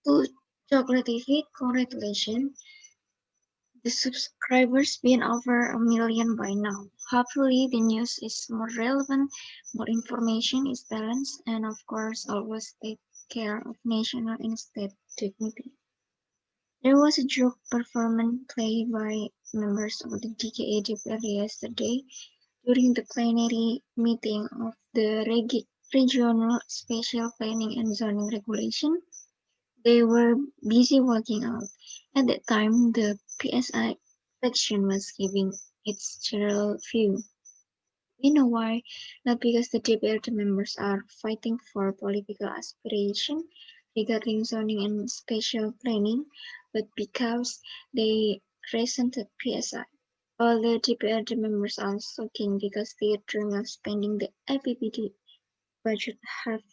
To Chocolate TV, congratulations. The subscribers been over 1 million by now. Hopefully the news is more relevant, more information is balanced, and of course always take care of national and state dignity. There was a joke performance played by members of the DKA DPRD yesterday during the plenary meeting of the Regional Special Planning and Zoning Regulation. They were busy working out. At that time, the PSI section was giving its general view. We know why, not because the DPRD members are fighting for political aspiration regarding zoning and spatial planning, but because they resented PSI. All the DPRD members are sulking because their dream of spending the IPPD budget have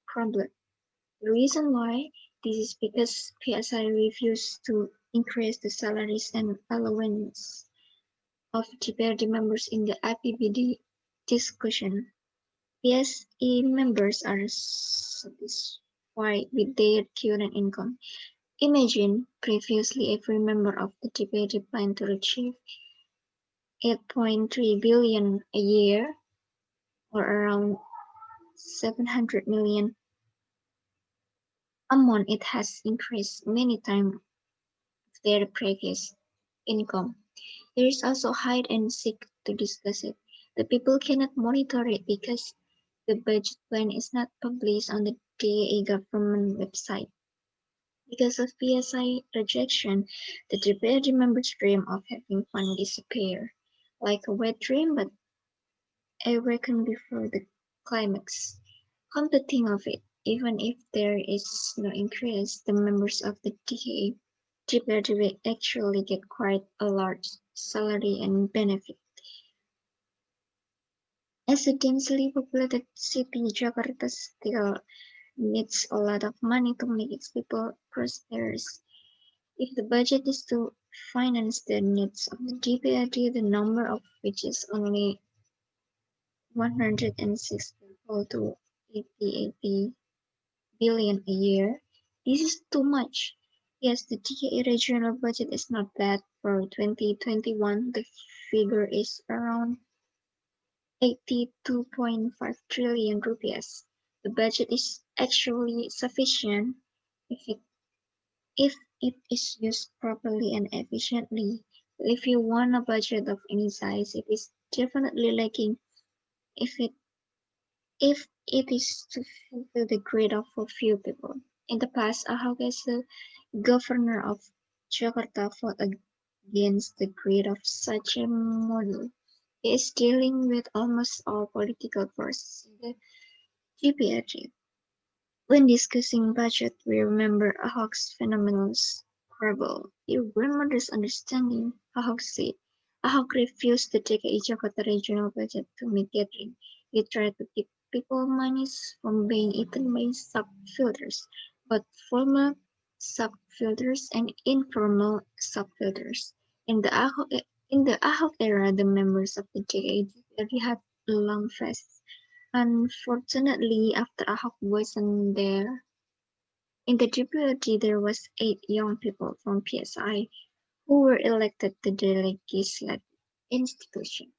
crumbled. The reason why this is because PSI refused to increase the salaries and allowances of DPRD members in the IPPD discussion. PSE members are satisfied with their current income. Imagine previously every member of the DPRD planned to achieve 8.3 billion a year or around 700 million a month. It has increased many times their previous income. There is also hide and seek to discuss it. The people cannot monitor it because the budget plan is not published on the DAA government website. Because of PSI rejection, the DPRD members' dream of having fun disappear, like a wet dream, but awakened before the climax. Come to think of it, even if there is no increase, the members of the DPRD will actually get quite a large salary and benefit. As a densely populated city, Jakarta still needs a lot of money to make its people prosperous. If the budget is to finance the needs of the DPRD, the number of which is only 106 people to 80 billion a year, this is too much. Yes, the DKA regional budget is not bad. For 2021, the figure is around 82.5 trillion rupees. The budget is actually sufficient if it if it is used properly and efficiently. If you want a budget of any size, it is definitely lacking if it is to fulfill the greed of a few people. In the past, Ahok as the governor of Jakarta fought against the greed of such a model. He is dealing with almost all political forces in the GPRG. When discussing budget, we remember Ahok's phenomenal scribble. Your grandmother's understanding, Ahok said. Ahok refused to take a Jakarta regional budget to meet gathering. He tried to keep people monies from being eaten by sub-filters, both formal sub-filters and informal sub-filters. In the Ahok era, the members of the JAD had long fasts. Unfortunately, after Ahok wasn't there, in the deputy there was 8 young people from PSI who were elected to the legislative institution.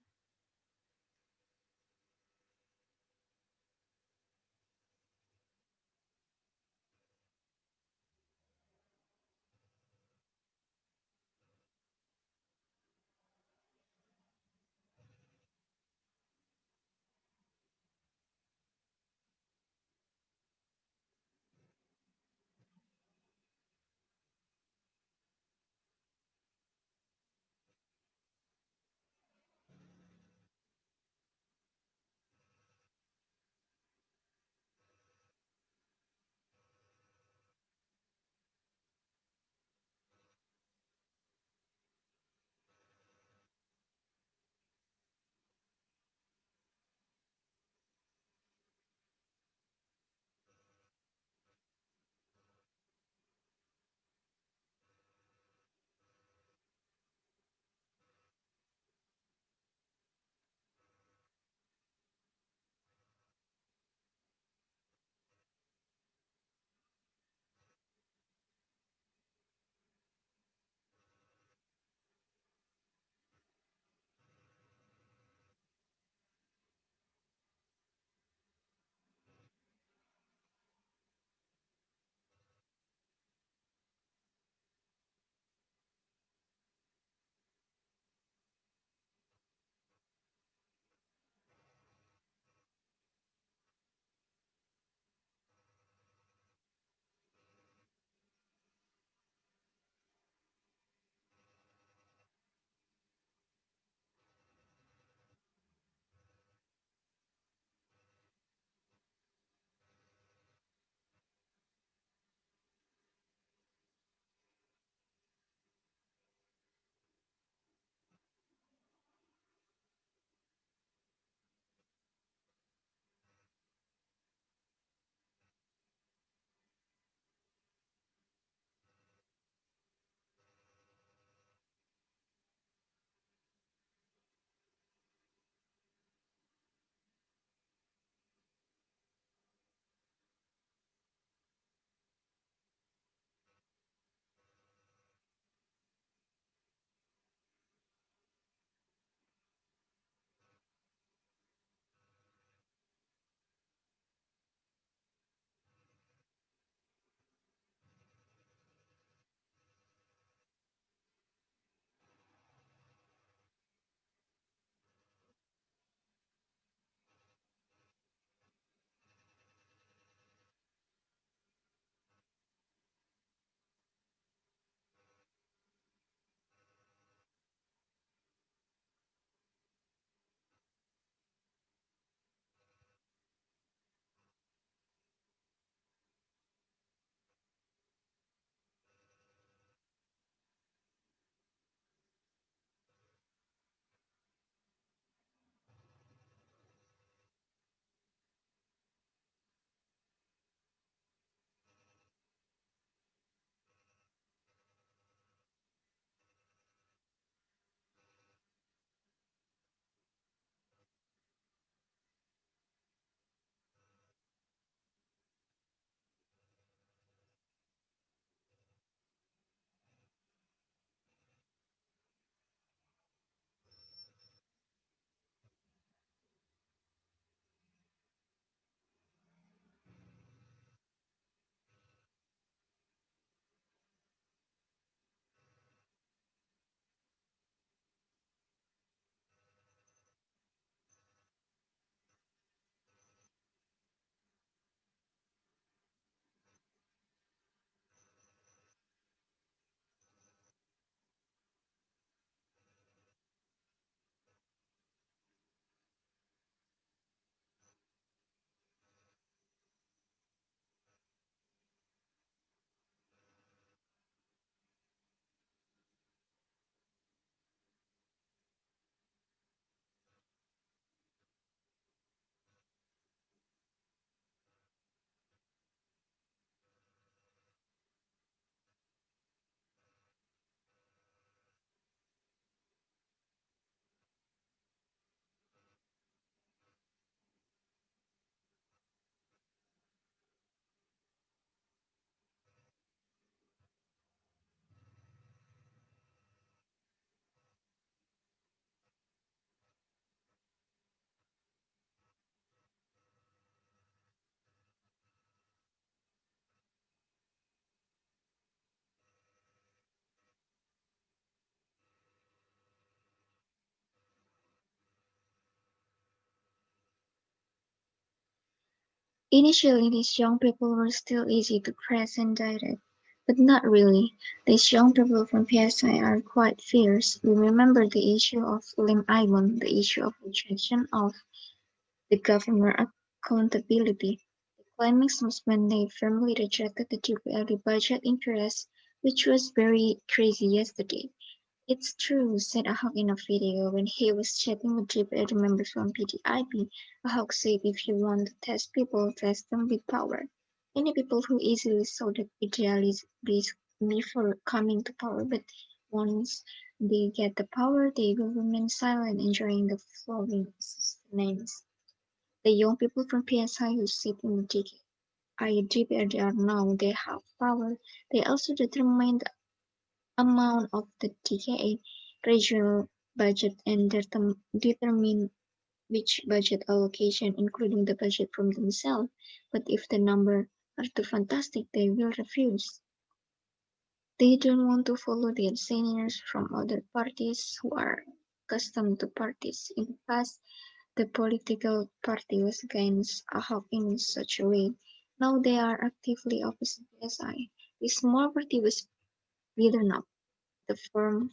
Initially, these young people were still easy to press and direct, but not really. These young people from PSI are quite fierce. We remember the issue of Lim Ibon, the issue of rejection of the government accountability. The climax was when they firmly rejected the GPLD budget increase, which was very crazy yesterday. "It's true," said Ahok in a video when he was chatting with GPLD members from PDIP. Ahok said if you want to test people, test them with power. Many people who easily saw the idealism before coming to power, but once they get the power, they will remain silent, enjoying the flowing sustenance. The young people from PSI who sit in the DPRDR now, they have power. They also determine the amount of the DKA regional budget and determine which budget allocation, including the budget from themselves. But if the numbers are too fantastic, they will refuse. They don't want to follow the seniors from other parties who are accustomed to parties. In the past, the political party was against Ahok in such a way. Now they are actively opposite PSI. The small party was beaten up. The form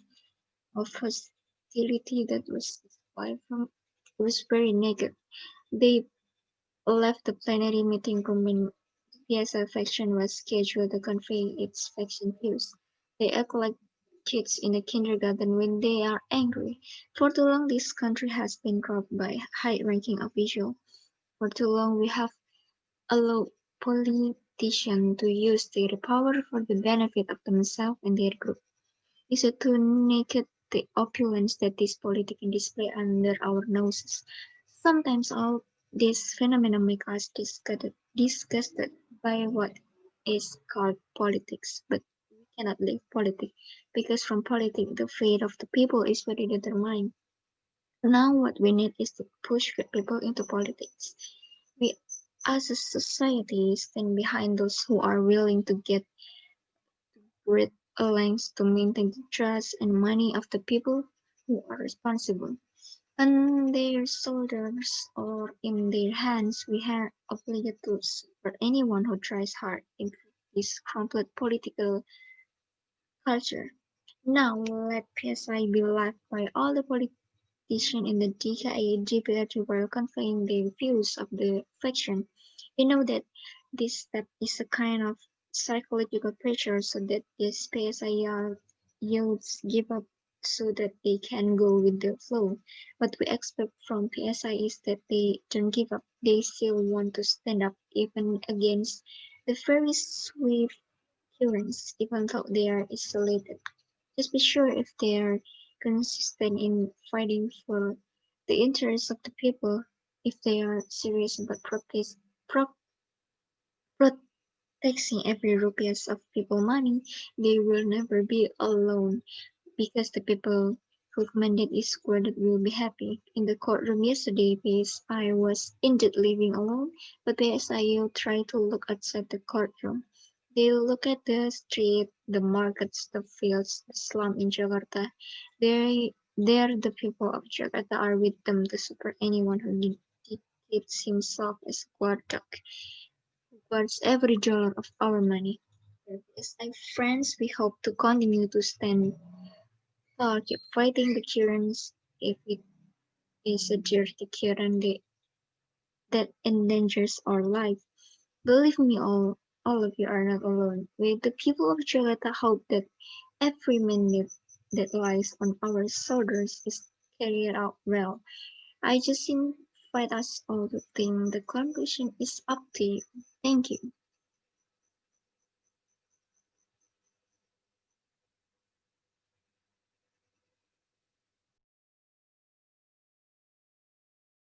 of hostility that was displayed from was very negative. They left the plenary meeting room when PSI faction was scheduled to convey its faction views. They act like kids in a kindergarten when they are angry. For too long this country has been corrupt by high-ranking officials. For too long we have allowed politicians to use their power for the benefit of themselves and their group. Is it to naked the opulence that these politicians display under our noses? Sometimes all these phenomena make us disgusted by what is called politics, but we cannot leave politics because from politics the fate of the people is very determined. Now what we need is to push people into politics. We as a society stand behind those who are willing to get great lengths to maintain the trust and money of the people who are responsible. On their shoulders or in their hands, we are obliged to support anyone who tries hard in this crumpled political culture. Now let PSI be left by all the politicians in the DKA GPR while conveying the views of the faction. You know that this step is a kind of psychological pressure so that these PSI youths give up so that they can go with the flow. What we expect from PSI is that they don't give up. They still want to stand up even against the very swift currents, even though they are isolated. Just be sure if they are consistent in fighting for the interests of the people, if they are serious about pro- protecting every rupees of people money, they will never be alone because the people whose mandate is squared will be happy. In the courtroom yesterday, PSI was indeed living alone, but PSIU tried to look outside the courtroom. They look at the street, the markets, the fields, the slum in Jakarta. There the people of Jakarta are with them to support anyone who dictates himself as guard dog, who guards every dollar of our money. As friends, we hope to continue to stand keep fighting the currents if it is a dirty current that endangers our life. Believe me, all of you are not alone. We, the people of Jakarta, hope that every minute that lies on our shoulders is carried out well. I just invite us all to think the conclusion is up to you. Thank you.